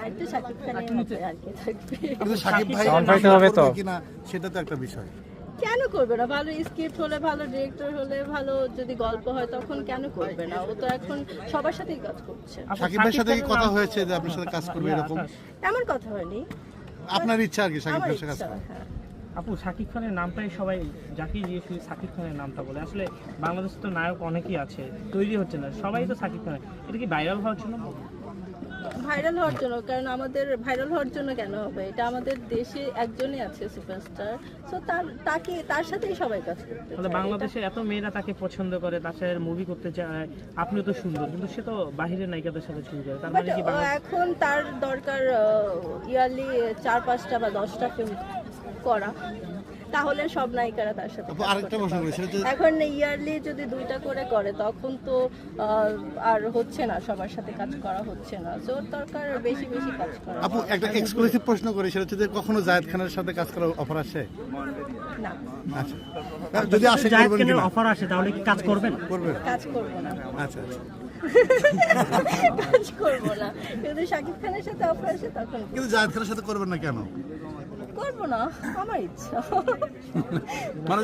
একটু শাকিব খানের মতো আর কি থাকবে। কিন্তু সাকিব ভাই সাকিব ভাই তো হবে তো। করবে কিনা সেটা তো একটা বিষয়। কেন করবে না? ভালো স্ক্রিপ্ট হলে, ভালো ডিরেক্টর হলে, ভালো যদি গল্প হয় তখন কেন করবে না? ও তো এখন সবার সাথেই কাজ করছে। সাকিব ভাইয়ের সাথে কি কথা হয়েছে যে আপনার সাথে কাজ করবে এরকম? এমন কথা হয়নি, আপনার ইচ্ছা আর কি সাকিব আমার ভাইয়ের সাথে কাজ ইচ্ছা। করার? হ্যাঁ, আপু শাকিব খানের নামটাই সবাই যাকে দিয়ে শুধু শাকিব খানের নামটা বলে, আসলে বাংলাদেশে তো নায়ক অনেকেই আছে, তৈরি হচ্ছে না, সবাই তো শাকিব খানের। এটা কি ভাইরাল হওয়ার জন্য? ভাইরাল হওয়ার জন্য। কারণ আমাদের ভাইরাল হওয়ার জন্য কেন হবে? এটা আমাদের দেশে একজনই আছে সুপারস্টার, সো তার সাথেই সবাই কাজ করতে তাহলে চায়। বাংলাদেশে এত মেয়েরা তাকে পছন্দ করে, তার সাথে মুভি করতে চায়, আপনিও তো সুন্দর, কিন্তু সে তো বাহিরের নায়িকাদের সাথে ছবি করে, তার বাট মানে কি বাংলাদেশ এখন তার দরকার ইয়ারলি 4-5টা বা 10টা ফিল্ম করা, তাহলে সব নায়িকারা তার সাথে আপু কাজ আরেকটা করতে প্রশ্ন পারবে। করি, সেটা হচ্ছে এখন ইয়ারলি যদি 2টা করে তখন তো আর হচ্ছে না, সবার সাথে কাজ করা হচ্ছে না, সো দরকার বেশি বেশি কাজ করা। আপু একটা এক্সক্লুসিভ প্রশ্ন করি, সেটা হচ্ছে যে কখনো জায়েদ খানের সাথে কাজ করার অফার আসে? না, আচ্ছা, যদি আসে জায়েদ করবেন খানের কিনা? অফার আসে তাহলে কি কাজ করবেন? করবেন? কাজ করবো না। আচ্ছা আচ্ছা। কাজ করবো না, যদি শাকিব খানের সাথে অফার আসে তখন কিন্তু জায়েদ খানের সাথে করবেন না কেন? করবো না, আমার ইচ্ছা। মানে